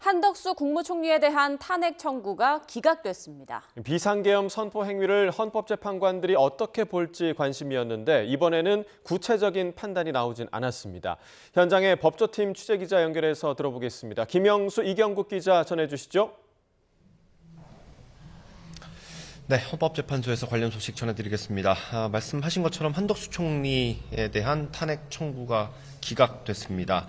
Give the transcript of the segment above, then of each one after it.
한덕수 국무총리에 대한 탄핵 청구가 기각됐습니다. 비상계엄 선포 행위를 헌법재판관들이 어떻게 볼지 관심이었는데 이번에는 구체적인 판단이 나오진 않았습니다. 현장에 법조팀 취재기자 연결해서 들어보겠습니다. 김영수, 이경국 기자 전해주시죠. 네, 헌법재판소에서 관련 소식 전해드리겠습니다. 말씀하신 것처럼 한덕수 총리에 대한 탄핵 청구가 기각됐습니다.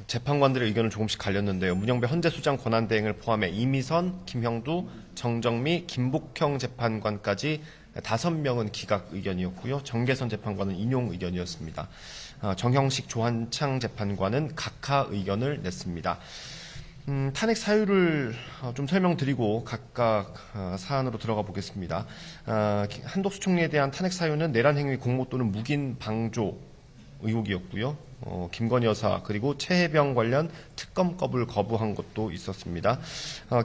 재판관들의 의견은 조금씩 갈렸는데요. 문영배 헌재소장 권한대행을 포함해 이미선, 김형두, 정정미, 김복형 재판관까지 5명은 기각 의견이었고요. 정계선 재판관은 인용 의견이었습니다. 정형식, 조한창 재판관은 각하 의견을 냈습니다. 탄핵 사유를 좀 설명드리고 각각 사안으로 들어가 보겠습니다. 한덕수 총리에 대한 탄핵 사유는 내란 행위 공모 또는 묵인 방조 의혹이었고요. 김건희 여사 그리고 최혜병 관련 특검 거부한 것도 있었습니다.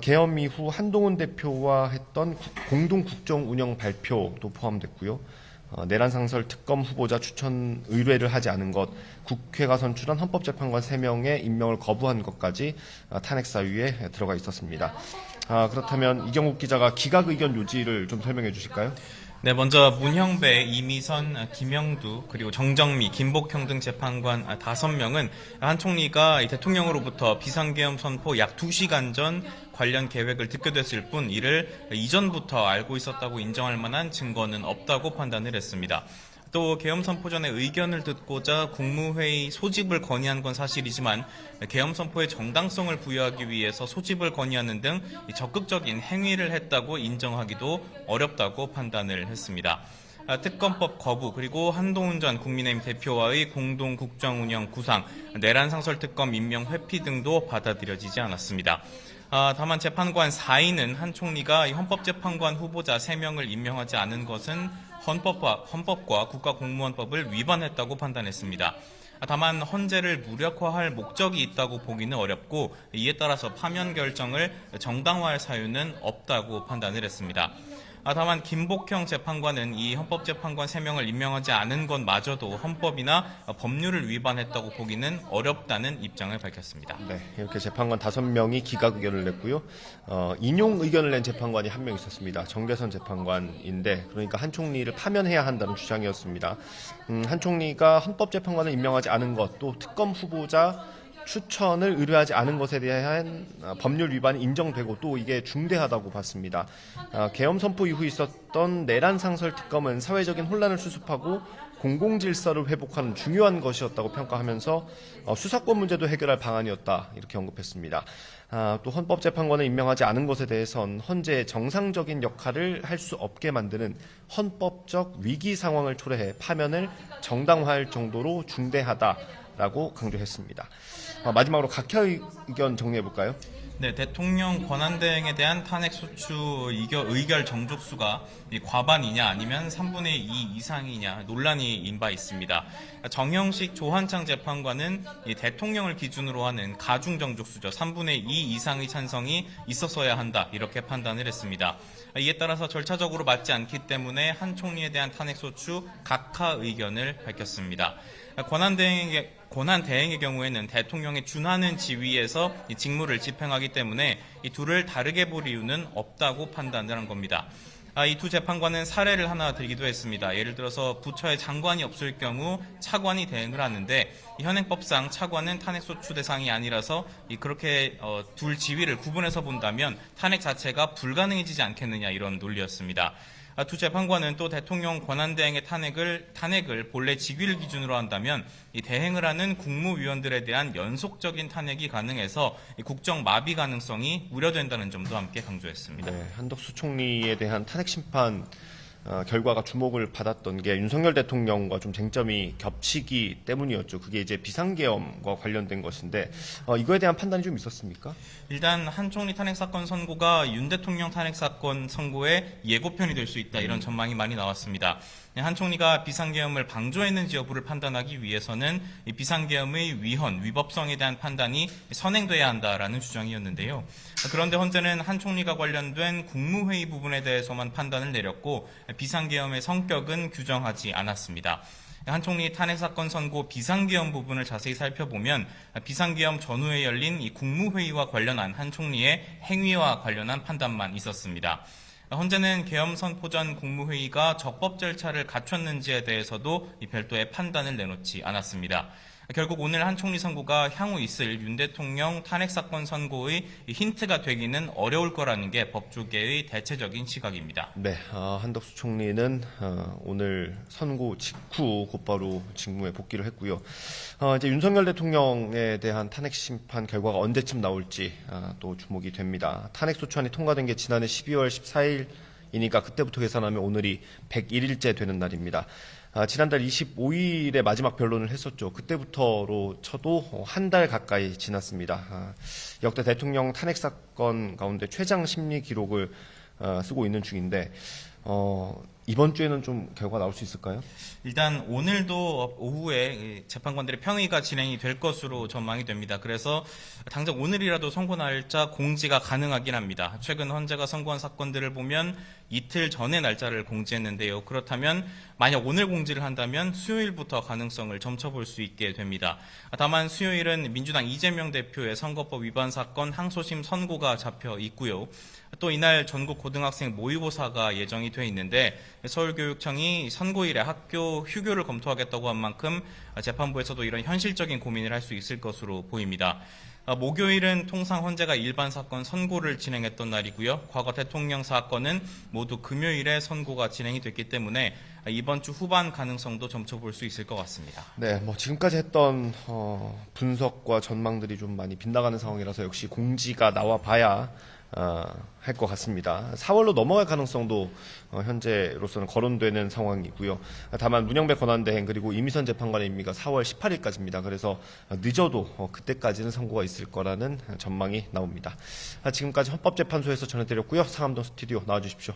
계엄 이후 한동훈 대표와 했던 공동 국정 운영 발표도 포함됐고요. 내란 상설 특검 후보자 추천 의뢰를 하지 않은 것, 국회가 선출한 헌법재판관 3명의 임명을 거부한 것까지 탄핵 사유에 들어가 있었습니다. 그렇다면 이경국 기자가 기각 의견 요지를 좀 설명해 주실까요? 네, 먼저 문형배, 이미선, 김영두, 그리고 정정미, 김복형 등 재판관 5명은 한 총리가 대통령으로부터 비상계엄 선포 약 2시간 전 관련 계획을 듣게 됐을 뿐 이를 이전부터 알고 있었다고 인정할 만한 증거는 없다고 판단을 했습니다. 또 계엄 선포 전에 의견을 듣고자 국무회의 소집을 건의한 건 사실이지만 계엄 선포의 정당성을 부여하기 위해서 소집을 건의하는 등 적극적인 행위를 했다고 인정하기도 어렵다고 판단을 했습니다. 특검법 거부 그리고 한동훈 전 국민의힘 대표와의 공동 국정운영 구상, 내란 상설 특검 임명 회피 등도 받아들여지지 않았습니다. 다만 재판관 4인은 한 총리가 헌법재판관 후보자 3명을 임명하지 않은 것은 헌법과 국가공무원법을 위반했다고 판단했습니다. 다만 헌재를 무력화할 목적이 있다고 보기는 어렵고 이에 따라서 파면 결정을 정당화할 사유는 없다고 판단을 했습니다. 다만 김복형 재판관은 이 헌법재판관 3명을 임명하지 않은 것마저도 헌법이나 법률을 위반했다고 보기는 어렵다는 입장을 밝혔습니다. 네, 이렇게 재판관 5명이 기각 의견을 냈고요. 인용 의견을 낸 재판관이 1명 있었습니다. 정계선 재판관인데 그러니까 한 총리를 파면해야 한다는 주장이었습니다. 한 총리가 헌법재판관을 임명하지 않은 것, 또 특검 후보자 추천을 의뢰하지 않은 것에 대한 법률 위반이 인정되고 또 이게 중대하다고 봤습니다. 계엄 선포 이후 있었던 내란 상설 특검은 사회적인 혼란을 수습하고 공공질서를 회복하는 중요한 것이었다고 평가하면서 수사권 문제도 해결할 방안이었다 이렇게 언급했습니다. 또 헌법재판관을 임명하지 않은 것에 대해선 헌재의 정상적인 역할을 할 수 없게 만드는 헌법적 위기 상황을 초래해 파면을 정당화할 정도로 중대하다라고 강조했습니다. 마지막으로 각하 의견 정리해 볼까요? 네, 대통령 권한대행에 대한 탄핵 소추 의결 정족수가 과반이냐 아니면 3분의 2 이상이냐 논란이 인바 있습니다. 정형식 조한창 재판관은 대통령을 기준으로 하는 가중 정족수죠. 3분의 2 이상의 찬성이 있었어야 한다 이렇게 판단을 했습니다. 이에 따라서 절차적으로 맞지 않기 때문에 한 총리에 대한 탄핵 소추 각하 의견을 밝혔습니다. 권한대행의 경우에는 대통령에 준하는 지위에서 직무를 집행하기 때문에 이 둘을 다르게 볼 이유는 없다고 판단을 한 겁니다. 이 두 재판관은 사례를 하나 들기도 했습니다. 예를 들어서 부처에 장관이 없을 경우 차관이 대행을 하는데 현행법상 차관은 탄핵소추 대상이 아니라서 그렇게 둘 지위를 구분해서 본다면 탄핵 자체가 불가능해지지 않겠느냐 이런 논리였습니다. 두 재판관은 또 대통령 권한대행의 탄핵을 본래 직위를 기준으로 한다면 이 대행을 하는 국무위원들에 대한 연속적인 탄핵이 가능해서 국정 마비 가능성이 우려된다는 점도 함께 강조했습니다. 네, 한덕수 총리에 대한 탄핵 심판 결과가 주목을 받았던 게 윤석열 대통령과 좀 쟁점이 겹치기 때문이었죠. 그게 이제 비상계엄과 관련된 것인데 이거에 대한 판단이 좀 있었습니까? 일단 한 총리 탄핵 사건 선고가 윤 대통령 탄핵 사건 선고의 예고편이 될 수 있다 이런 전망이 많이 나왔습니다. 한 총리가 비상계엄을 방조했는지 여부를 판단하기 위해서는 이 비상계엄의 위법성에 대한 판단이 선행돼야 한다라는 주장이었는데요. 그런데 헌재는 한 총리가 관련된 국무회의 부분에 대해서만 판단을 내렸고 비상계엄의 성격은 규정하지 않았습니다. 한 총리 탄핵 사건 선고 비상계엄 부분을 자세히 살펴보면 비상계엄 전후에 열린 이 국무회의와 관련한 한 총리의 행위와 관련한 판단만 있었습니다. 헌재는 계엄 선포 전 국무회의가 적법 절차를 갖췄는지에 대해서도 이 별도의 판단을 내놓지 않았습니다. 결국 오늘 한 총리 선고가 향후 있을 윤 대통령 탄핵 사건 선고의 힌트가 되기는 어려울 거라는 게 법조계의 대체적인 시각입니다. 네, 한덕수 총리는 오늘 선고 직후 곧바로 직무에 복귀를 했고요. 이제 윤석열 대통령에 대한 탄핵 심판 결과가 언제쯤 나올지 또 주목이 됩니다. 탄핵 소추안이 통과된 게 지난해 12월 14일이니까 그때부터 계산하면 오늘이 101일째 되는 날입니다. 지난달 25일에 마지막 변론을 했었죠. 그때부터로 쳐도 한 달 가까이 지났습니다. 역대 대통령 탄핵 사건 가운데 최장 심리 기록을 쓰고 있는 중인데 이번 주에는 좀 결과 나올 수 있을까요? 일단 오늘도 오후에 재판관들의 평의가 진행이 될 것으로 전망이 됩니다. 그래서 당장 오늘이라도 선고 날짜 공지가 가능하긴 합니다. 최근 헌재가 선고한 사건들을 보면 이틀 전에 날짜를 공지했는데요. 그렇다면 만약 오늘 공지를 한다면 수요일부터 가능성을 점쳐볼 수 있게 됩니다. 다만 수요일은 민주당 이재명 대표의 선거법 위반 사건 항소심 선고가 잡혀 있고요. 또 이날 전국 고등학생 모의고사가 예정이 돼 있는데 서울교육청이 선고일에 학교 휴교를 검토하겠다고 한 만큼 재판부에서도 이런 현실적인 고민을 할 수 있을 것으로 보입니다. 목요일은 통상 헌재가 일반 사건 선고를 진행했던 날이고요. 과거 대통령 사건은 모두 금요일에 선고가 진행이 됐기 때문에 이번 주 후반 가능성도 점쳐볼 수 있을 것 같습니다. 네, 지금까지 했던 분석과 전망들이 좀 많이 빗나가는 상황이라서 역시 공지가 나와봐야 할 것 같습니다. 4월로 넘어갈 가능성도 현재로서는 거론되는 상황이고요. 다만 문영배 권한대행 그리고 이미선 재판관의 임기가 4월 18일까지입니다. 그래서 늦어도 그때까지는 선고가 있을 거라는 전망이 나옵니다. 지금까지 헌법재판소에서 전해드렸고요. 상암동 스튜디오 나와주십시오.